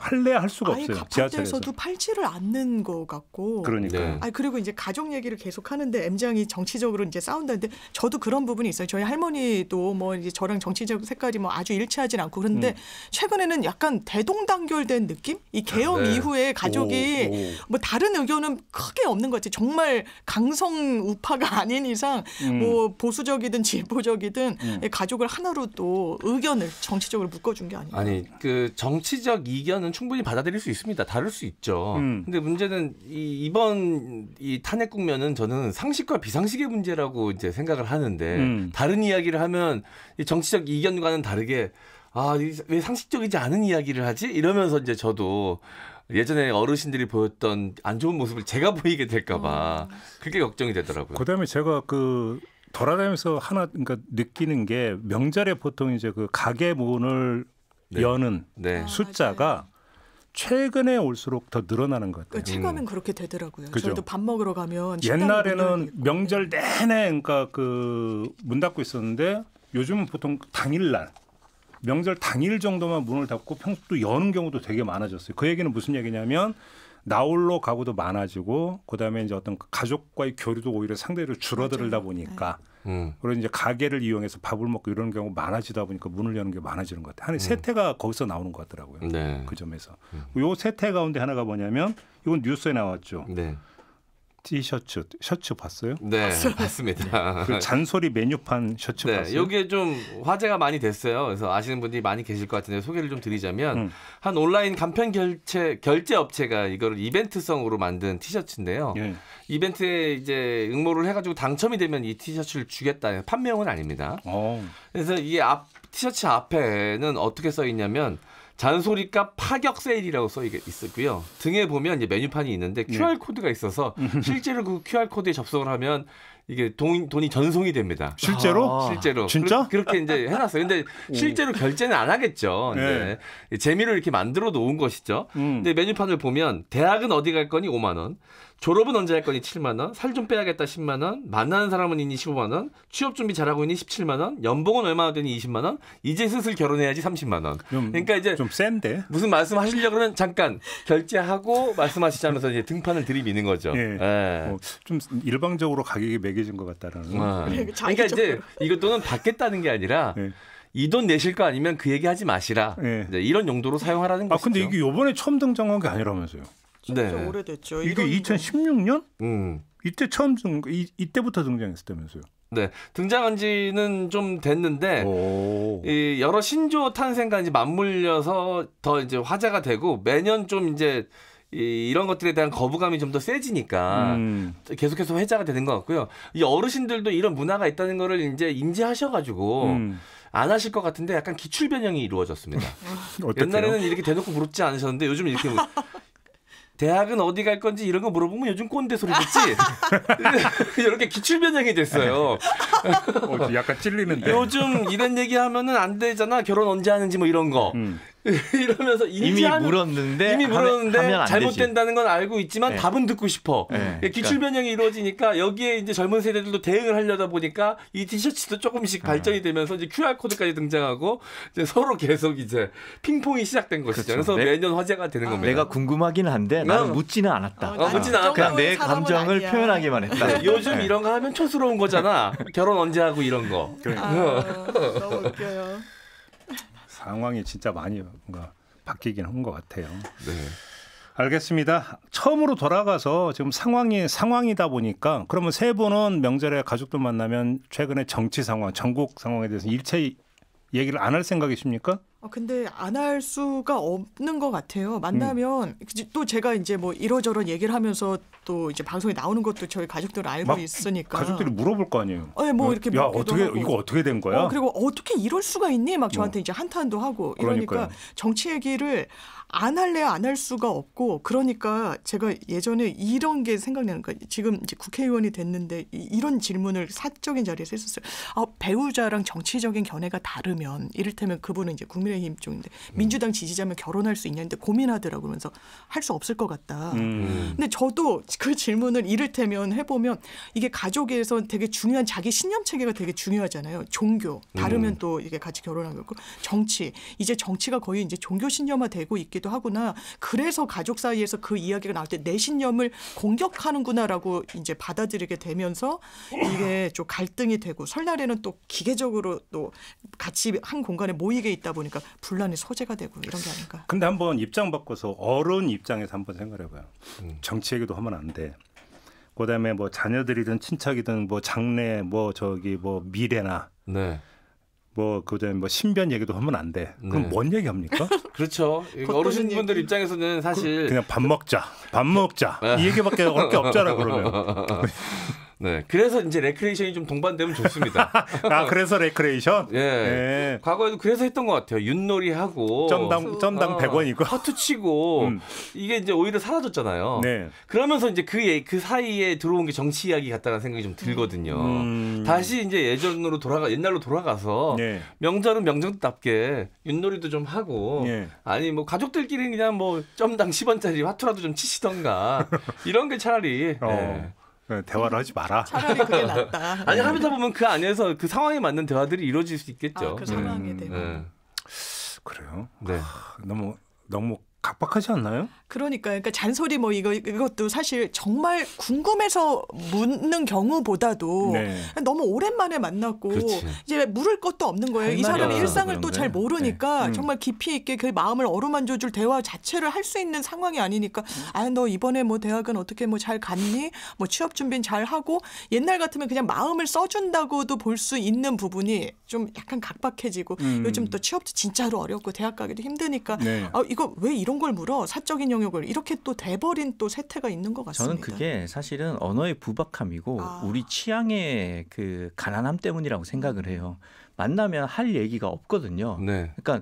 할래야 할 수가 없어요. 가판대에서도 팔지를 않는 것 같고. 그러니까. 그리고 이제 가족 얘기를 계속 하는데 M장이 정치적으로 이제 싸운다는데 저도 그런 부분이 있어요. 저희 할머니도 뭐 이제 저랑 정치적 색깔이 뭐 아주 일치하진 않고 그런데 최근에는 약간 대동단결된 느낌? 이 개엄 이후에 가족이 뭐 다른 의견은 크게 없는 것 같아요. 정말 강성 우파가 아닌 이상 뭐 보수적이든 진보적이든 가족을 하나로 또 의견을 정치적으로 묶어준 게 아니에요. 아니 그 정치적 이견은 충분히 받아들일 수 있습니다. 다를 수 있죠. 근데 문제는 이번 탄핵 국면은 저는 상식과 비상식의 문제라고 이제 생각을 하는데 다른 이야기를 하면 이 정치적 이견과는 다르게 왜 상식적이지 않은 이야기를 하지? 이러면서 이제 저도 예전에 어르신들이 보였던 안 좋은 모습을 제가 보이게 될까 봐 그게 걱정이 되더라고요. 그다음에 제가 돌아다니면서 그러니까 느끼는 게 명절에 보통 이제 그 가게 문을 여는 숫자가 최근에 올수록 더 늘어나는 것 같아요. 체감은 그렇게 되더라고요. 그죠? 저희도 밥 먹으러 가면 옛날에는 명절 내내 그러니까 문 닫고 있었는데 요즘은 보통 당일날 명절 당일 정도만 문을 닫고 평소 또 여는 경우도 되게 많아졌어요. 그 얘기는 무슨 얘기냐면 나홀로 가구도 많아지고 그다음에 이제 어떤 가족과의 교류도 오히려 상대로 줄어들다 보니까 그리고 이제 가게를 이용해서 밥을 먹고 이런 경우 많아지다 보니까 문을 여는 게 많아지는 것 같아요. 한 세태가 거기서 나오는 것 같더라고요. 그 점에서. 요 세태 가운데 하나가 뭐냐면 이건 뉴스에 나왔죠. 티셔츠 봤어요? 네, 봤습니다. 그 잔소리 메뉴판 셔츠 봤어요? 이게 좀 화제가 많이 됐어요. 그래서 아시는 분들이 많이 계실 것 같은데 소개를 좀 드리자면 한 온라인 간편 결제 업체가 이거를 이벤트성으로 만든 티셔츠인데요. 이벤트에 이제 응모를 해가지고 당첨이 되면 이 티셔츠를 주겠다. 판매용은 아닙니다. 그래서 이 티셔츠 앞에는 어떻게 써 있냐면 잔소리값 파격 세일이라고 써 있었고요. 등에 보면 이제 메뉴판이 있는데 QR 코드가 있어서 실제로 그 QR 코드에 접속을 하면 이게 돈이 전송이 됩니다. 실제로? 실제로. 진짜? 그렇게 이제 해놨어요. 근데 실제로 결제는 안 하겠죠. 네. 재미를 이렇게 만들어 놓은 것이죠. 근데 메뉴판을 보면 대학은 어디 갈 거니 5만 원. 졸업은 언제 할 거니 7만 원, 살 좀 빼야겠다 10만 원, 만나는 사람은 있니 15만 원, 취업 준비 잘하고 있니 17만 원, 연봉은 얼마나 되니 20만 원, 이제 슬슬 결혼해야지 30만 원. 그러니까 이제 좀 센데 무슨 말씀하시려고 그러면 잠깐 결제하고 말씀하시자면서 이제 등판을 들이미는 거죠. 좀 일방적으로 가격이 매겨진 것 같다라는. 그러니까 이제 이것도는 받겠다는 게 아니라. 이 돈 내실 거 아니면 그 얘기 하지 마시라. 이제 이런 용도로 사용하라는 것이죠. 근데 이게 이번에 처음 등장한 게 아니라면서요? 진짜 오래됐죠. 이게 2016년? 이때 처음 이때부터 등장했었다면서요? 네, 등장한 지는 좀 됐는데 이 여러 신조 탄생과 이제 맞물려서 더 이제 화제가 되고 매년 좀 이제 이런 것들에 대한 거부감이 좀 더 세지니까 계속해서 회자가 되는 것 같고요. 이 어르신들도 이런 문화가 있다는 거를 이제 인지하셔가지고 안 하실 것 같은데 약간 기출 변형이 이루어졌습니다. 어떡해요? 옛날에는 이렇게 대놓고 물었지 않으셨는데 요즘 이렇게 대학은 어디 갈 건지 이런 거 물어보면 요즘 꼰대 소리 듣지? 이렇게 기출 변형이 됐어요. 약간 찔리는데. 요즘 이런 얘기하면은 안 되잖아. 결혼 언제 하는지 뭐 이런 거. 이러면서 이미 물었는데 하면 잘못된다는 건 알고 있지만 답은 듣고 싶어. 기출 변형이 이루어지니까 여기에 이제 젊은 세대들도 대응을 하려다 보니까 이 티셔츠도 조금씩 발전이 되면서 이제 QR 코드까지 등장하고 이제 서로 계속 이제 핑퐁이 시작된 것이죠. 그래서 매년 화제가 되는 겁니다. 내가 궁금하긴 한데 나는 묻지는 않았다. 묻지는 않았다. 그냥 내 감정을 아니야. 표현하기만 했다. 요즘 이런 거 하면 촌스러운 거잖아. 결혼 언제 하고 이런 거. 너무 웃겨요. 상황이 진짜 많이 뭔가 바뀌긴 한 것 같아요. 네. 알겠습니다. 처음으로 돌아가서 지금 상황이다 보니까 그러면 세 분은 명절에 가족들 만나면 최근에 정치 상황, 전국 상황에 대해서 일체 얘기를 안 할 생각이십니까? 근데 안 할 수가 없는 것 같아요. 만나면 또 제가 이제 뭐 이러저런 얘기를 하면서 또 이제 방송에 나오는 것도 저희 가족들 알고 있으니까 가족들이 물어볼 거 아니에요. 뭐 이렇게 야 어떻게 하고. 이거 어떻게 된 거야? 그리고 어떻게 이럴 수가 있니? 막 저한테 이제 한탄도 하고 이러니까 그러니까요. 정치 얘기를 안 할래야 안 할 수가 없고 그러니까 제가 예전에 이런 게 생각나는 거예요. 지금 이제 국회의원이 됐는데 이런 질문을 사적인 자리에서 했었어요. 배우자랑 정치적인 견해가 다르면 이를테면 그분은 이제 국민의힘 쪽인데 민주당 지지자면 결혼할 수 있냐는데 고민하더라고 그러면서 할 수 없을 것 같다. 근데 저도 그 질문을 이를테면 해보면 이게 가족에서 되게 중요한 자기 신념 체계가 되게 중요하잖아요. 종교 다르면 또 이게 같이 결혼하고 정치 이제 정치가 거의 이제 종교 신념화되고 있기도 하구나. 그래서 가족 사이에서 그 이야기가 나올 때 내 신념을 공격하는구나라고 이제 받아들이게 되면서 이게 좀 갈등이 되고 설날에는 또 기계적으로 또 같이 한 공간에 모이게 있다 보니까 분란의 소재가 되고 이런 게 아닌가. 근데 한번 입장 바꿔서 어른 입장에서 한번 생각해봐요. 정치 얘기도 하면 안 돼. 그다음에 뭐 자녀들이든 친척이든 뭐 장래 뭐 저기 뭐 미래나 뭐 그다음에 뭐 신변 얘기도 하면 안 돼. 그럼 뭔 얘기합니까? 그렇죠. 어르신분들 입장에서는 사실 그냥 밥 먹자 이 얘기밖에 할 게 없잖아 그러면. 네, 그래서 이제 레크레이션이 좀 동반되면 좋습니다. 그래서 레크레이션? 예. 과거에도 그래서 했던 것 같아요. 윷놀이하고 점당 100원이고 하트 치고 이게 이제 오히려 사라졌잖아요. 네. 그러면서 이제 그 사이에 들어온 게 정치 이야기 같다는 생각이 좀 들거든요. 다시 이제 옛날로 돌아가서 명절은 명절답게 윷놀이도 좀 하고 아니 뭐 가족들끼리 그냥 뭐 점당 10원짜리 화투라도 좀 치시던가 이런 게 차라리 대화를 하지 마라. 차라리 그게 낫다. 아니 하다 보면 그 안에서 그 상황에 맞는 대화들이 이루어질 수 있겠죠. 그 상황에 대한. 그래요? 네. 너무 각박하지 않나요? 그러니까 잔소리 뭐 이것도 사실 정말 궁금해서 묻는 경우보다도 너무 오랜만에 만났고 이제 물을 것도 없는 거예요. 이 사람의 일상을 또 잘 모르니까 정말 깊이 있게 그 마음을 어루만져 줄 대화 자체를 할 수 있는 상황이 아니니까 너 이번에 뭐 대학은 어떻게 뭐 잘 갔니? 뭐 취업 준비는 잘 하고 옛날 같으면 그냥 마음을 써준다고도 볼 수 있는 부분이 좀 약간 각박해지고 요즘 또 취업도 진짜로 어렵고 대학 가기도 힘드니까 이거 왜 이런 걸 물어? 사적인 영역을 이렇게 또 돼버린 또 세태가 있는 것 같습니다. 저는 그게 사실은 언어의 부박함이고 우리 취향의 그 가난함 때문이라고 생각을 해요. 만나면 할 얘기가 없거든요. 그러니까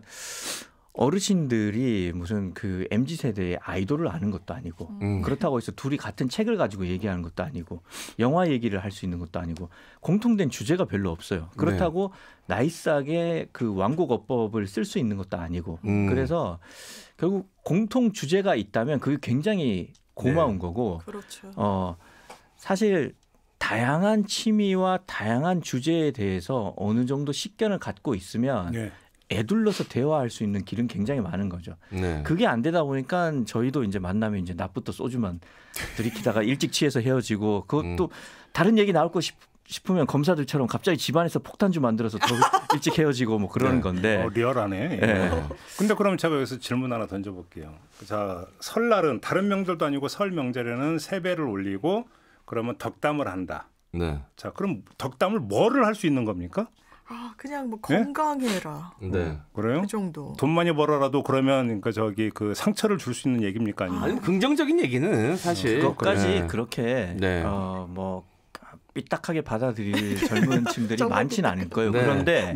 어르신들이 무슨 그 MZ세대의 아이돌을 아는 것도 아니고 그렇다고 해서 둘이 같은 책을 가지고 얘기하는 것도 아니고 영화 얘기를 할 수 있는 것도 아니고 공통된 주제가 별로 없어요. 그렇다고 나이스하게 그 완곡어법을 쓸 수 있는 것도 아니고 그래서 결국 공통 주제가 있다면 그게 굉장히 고마운 거고 사실 다양한 취미와 다양한 주제에 대해서 어느 정도 식견을 갖고 있으면 애둘러서 대화할 수 있는 길은 굉장히 많은 거죠. 그게 안 되다 보니까 저희도 이제 만나면 이제 낮부터 소주만 들이키다가 일찍 취해서 헤어지고 그것도 다른 얘기 나올 거 싶으면 검사들처럼 갑자기 집안에서 폭탄주 만들어서 더 일찍 헤어지고 뭐 그러는 건데. 리얼하네. 근데 그럼 제가 여기서 질문 하나 던져볼게요. 자, 설날은 다른 명절도 아니고 설 명절에는 세배를 올리고 그러면 덕담을 한다. 자, 그럼 덕담을 뭐를 할 수 있는 겁니까? 그냥 뭐 건강해라. 그래요? 그 정도. 돈 많이 벌어라도 그러면 그 상처를 줄 수 있는 얘기입니까? 아니면 아니 긍정적인 얘기는 사실 그것까지 그렇게 뭐 삐딱하게 받아들일 젊은 층들이 많지는 않을 거예요. 네. 그런데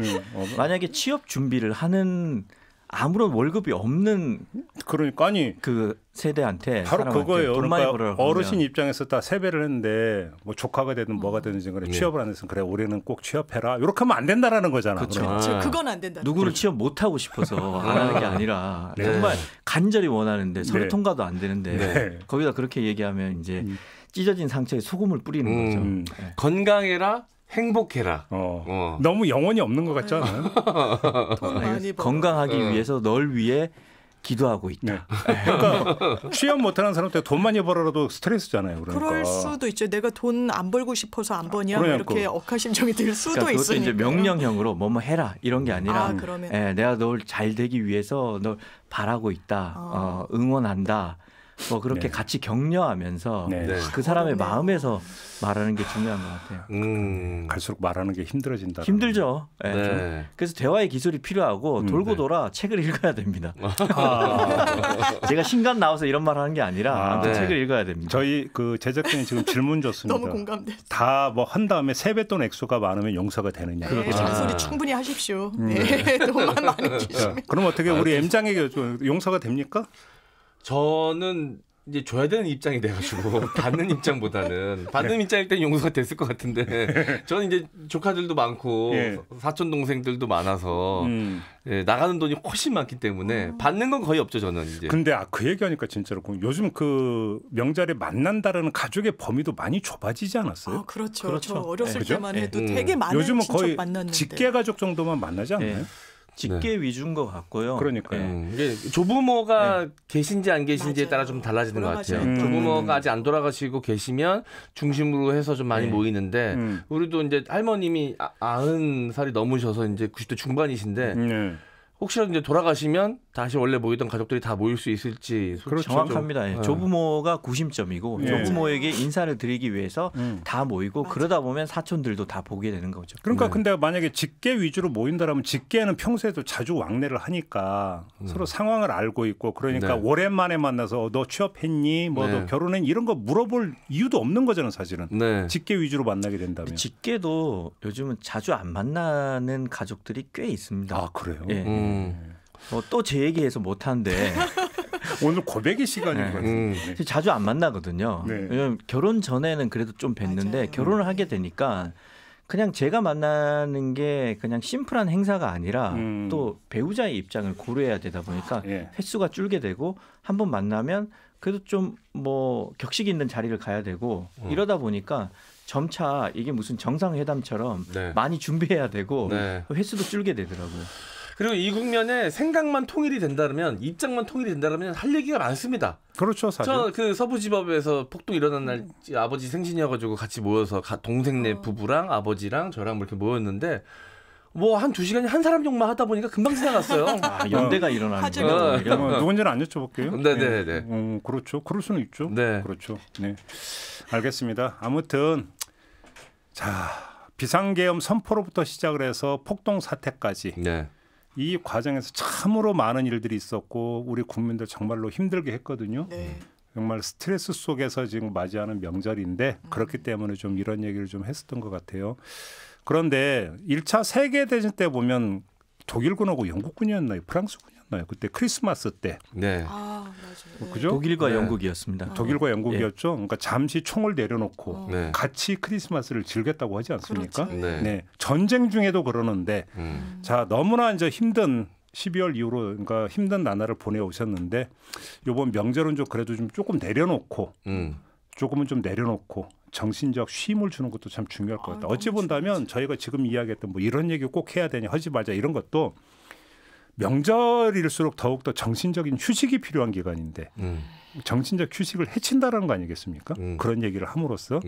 만약에 취업 준비를 하는 아무런 월급이 없는 그러니까 아니 그 세대한테 바로 그거예요. 돈 많이 벌어 어르신 입장에서 다 세배를 했는데 뭐 조카가 되든 뭐가 되든지 그래 취업을 안 했으면 그래 올해는 꼭 취업해라. 이렇게 하면 안 된다라는 거잖아. 그렇죠. 그건 안 된다. 누구를 취업 못 하고 싶어서 안 하는 게 아니라 정말 간절히 원하는데 서류 통과도 안 되는데 거기다 그렇게 얘기하면 이제 찢어진 상처에 소금을 뿌리는 거죠. 건강해라. 행복해라. 너무 영혼이 없는 것 같지 않아요? 건강하기 위해서 널 위해 기도하고 있다. 그러니까 취업 못하는 사람한테 돈 많이 벌어라도 스트레스잖아요. 그러니까. 그럴 수도 있죠. 내가 돈 안 벌고 싶어서 안 버냐 그러니까. 이렇게 억하심정이 들 수도 그러니까 있으니까. 이제 명령형으로 뭐뭐 해라 이런 게 아니라 내가 널 잘 되기 위해서 널 바라고 있다. 응원한다. 뭐 그렇게 같이 격려하면서 그 사람의 마음에서 말하는 게 중요한 것 같아요. 갈수록 말하는 게 힘들어진다. 힘들죠. 그래서 대화의 기술이 필요하고 돌고 돌아 책을 읽어야 됩니다. 제가 신간 나와서 이런 말 하는 게 아니라 책을 읽어야 됩니다. 저희 그 제작진이 지금 질문 줬습니다. 너무 공감돼. 다 뭐 한 다음에 세뱃돈 액수가 많으면 용서가 되느냐. 네, 잔소리 충분히 하십시오. 네, 돈만 많이 주시면. 그럼 어떻게 우리 M장에게 용서가 됩니까? 저는 이제 줘야 되는 입장이 돼가지고 받는 입장보다는 받는 입장일 땐 용서가 됐을 것 같은데 저는 이제 조카들도 많고 사촌 동생들도 많아서 나가는 돈이 훨씬 많기 때문에 받는 건 거의 없죠 저는 이제. 근데 그 얘기하니까 진짜로 요즘 그 명절에 만난다라는 가족의 범위도 많이 좁아지지 않았어요? 그렇죠. 저 어렸을 때만 해도 되게 많은 요즘은 친척 거의 만났는데. 직계 가족 정도만 만나지 않나요? 직계 위주인 것 같고요. 그러니까요. 이게 조부모가 계신지 안 계신지에 따라 좀 달라지는 것 같아요. 조부모가 아직 안 돌아가시고 계시면 중심으로 해서 좀 많이 모이는데 우리도 이제 할머님이 90살이 넘으셔서 이제 90대 중반이신데 혹시라도 이제 돌아가시면 다시 원래 모이던 가족들이 다 모일 수 있을지. 그렇죠. 정확합니다. 조부모가 구심점이고 조부모에게 인사를 드리기 위해서 다 모이고 그러다 보면 사촌들도 다 보게 되는 거죠. 그러니까 근데 만약에 직계 위주로 모인다라면 직계는 평소에도 자주 왕래를 하니까 서로 상황을 알고 있고 그러니까 오랜만에 만나서 너 취업했니? 뭐 너 결혼했니? 이런 거 물어볼 이유도 없는 거잖아요, 사실은. 직계 위주로 만나게 된다면. 직계도 요즘은 자주 안 만나는 가족들이 꽤 있습니다. 아, 그래요? 또 제 얘기해서 못하는데 오늘 고백의 시간인 거예요. 자주 안 만나거든요. 왜냐면 결혼 전에는 그래도 좀 뵀는데 결혼을 하게 되니까 그냥 제가 만나는 게 그냥 심플한 행사가 아니라 또 배우자의 입장을 고려해야 되다 보니까 횟수가 줄게 되고 한 번 만나면 그래도 좀 뭐 격식 있는 자리를 가야 되고 이러다 보니까 점차 이게 무슨 정상회담처럼 많이 준비해야 되고 횟수도 줄게 되더라고요. 그리고 이 국면에 생각만 통일이 된다면 입장만 통일이 된다면 할 얘기가 많습니다. 그렇죠, 사실. 저 그 서부지법에서 폭동 일어난 날 아버지 생신이어가지고 같이 모여서 동생네 부부랑 아버지랑 저랑 이렇게 모였는데 뭐 한 2시간이 한 사람 욕만 하다 보니까 금방 지나갔어요. 연대가 일어나는 거예요. 누군지는 안 여쭤볼게요. 네네네. 그렇죠. 그럴 수는 있죠. 네. 그렇죠. 네. 알겠습니다. 아무튼 자 비상계엄 선포로부터 시작을 해서 폭동 사태까지. 이 과정에서 참으로 많은 일들이 있었고 우리 국민들 정말로 힘들게 했거든요. 정말 스트레스 속에서 지금 맞이하는 명절인데 그렇기 때문에 좀 이런 얘기를 좀 했었던 것 같아요. 그런데 1차 세계대전 때 보면 독일군하고 영국군이었나요? 프랑스군이었나요? 그때 크리스마스 때. 맞아요. 그죠? 독일과 영국이었습니다. 독일과 영국이었죠. 그러니까 잠시 총을 내려놓고 같이 크리스마스를 즐겼다고 하지 않습니까? 전쟁 중에도 그러는데 자 너무나 이제 힘든 12월 이후로 그러니까 힘든 나날을 보내오셨는데 이번 명절은 좀 그래도 좀 조금 내려놓고 조금은 좀 내려놓고 정신적 쉼을 주는 것도 참 중요할 것 같다. 어찌 본다면 저희가 지금 이야기했던 뭐 이런 얘기 꼭 해야 되냐 하지 말자 이런 것도 명절일수록 더욱더 정신적인 휴식이 필요한 기간인데 정신적 휴식을 해친다라는 거 아니겠습니까? 그런 얘기를 함으로써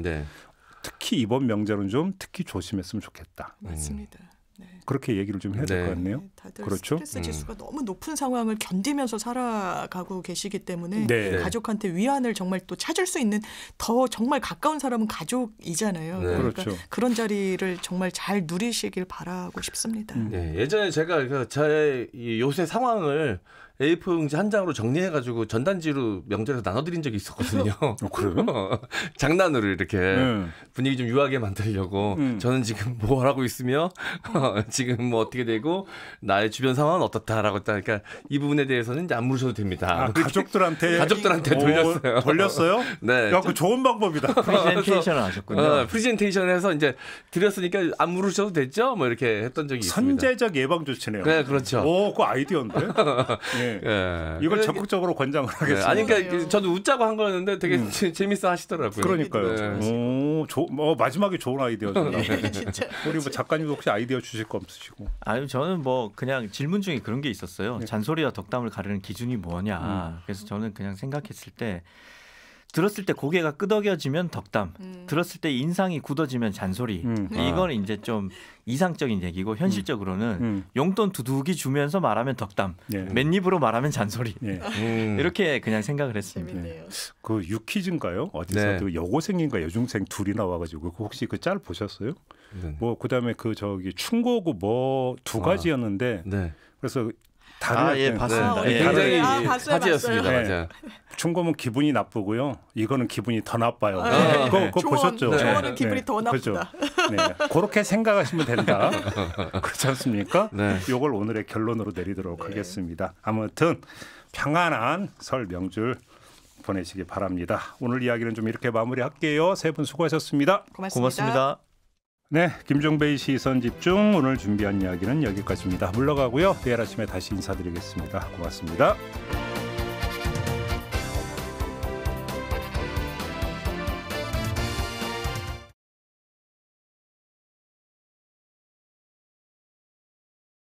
특히 이번 명절은 좀 특히 조심했으면 좋겠다. 맞습니다. 네. 그렇게 얘기를 좀 해야 될 것 같네요. 다들 그렇죠? 스트레스 지수가 너무 높은 상황을 견디면서 살아가고 계시기 때문에 네. 가족한테 위안을 정말 또 찾을 수 있는 더 정말 가까운 사람은 가족이잖아요. 네. 그러니까 그렇죠. 그런 자리를 정말 잘 누리시길 바라고 싶습니다. 네, 예전에 제가 제 요새 상황을 A4용지 한 장으로 정리해가지고 전단지로 명절에서 나눠드린 적이 있었거든요. 그래요? 장난으로 이렇게 분위기 좀 유하게 만들려고 저는 지금 뭘 하고 있으며 지금 뭐 어떻게 되고 나의 주변 상황은 어떻다라고 했다. 그러니까 이 부분에 대해서는 이제 안 물으셔도 됩니다. 가족들한테 돌렸어요. 돌렸어요? 네. 야, 그 좋은 방법이다. 프레젠테이션을 하셨군요. 프레젠테이션을 해서 이제 드렸으니까 안 물으셔도 됐죠? 뭐 이렇게 했던 적이 있습니다. 선제적 예방 조치네요. 네, 그렇죠. 오, 그 아이디어인데. 네. 예. 이걸 적극적으로 권장을 하겠습니다. 네. 아니 그러니까 저도 웃자고 한 거였는데 되게 재밌어 하시더라고요. 그러니까요. 네. 마지막에 좋은 아이디어죠. 진짜. 우리 뭐 작가님도 혹시 아이디어 주실 거 없으시고? 아유, 저는 뭐 그냥 질문 중에 그런 게 있었어요. 잔소리와 덕담을 가르는 기준이 뭐냐. 그래서 저는 그냥 생각했을 때 들었을 때 고개가 끄덕여지면 덕담, 들었을 때 인상이 굳어지면 잔소리. 이건 이제 좀 이상적인 얘기고 현실적으로는 용돈 두둑이 주면서 말하면 덕담, 맨입으로 말하면 잔소리. 이렇게 그냥 생각을 했습니다. 재밌네요. 그 유퀴즈인가요? 어디서 네. 그 여고생인가 여중생 둘이 나와가지고 혹시 그 짤 보셨어요? 네. 뭐 그다음에 그 저기 충고고 뭐 두 가지였는데 네. 그래서 다른 예, 봤습니다. 네. 예. 굉장히 봤어요. 화제였습니다. 네. 맞아요. 충고면 기분이 나쁘고요. 이거는 기분이 더 나빠요. 그거 보셨죠? 조언은 기분이 더 그렇죠. 나쁘다. 네. 그렇게 생각하시면 된다. 그렇지 않습니까? 네. 이걸 오늘의 결론으로 내리도록 하겠습니다. 아무튼 평안한 설 명절 보내시기 바랍니다. 오늘 이야기는 좀 이렇게 마무리할게요. 세 분 수고하셨습니다. 고맙습니다. 네, 김종배의 시선집중 오늘 준비한 이야기는 여기까지입니다. 물러가고요. 내일 아침에 다시 인사드리겠습니다. 고맙습니다.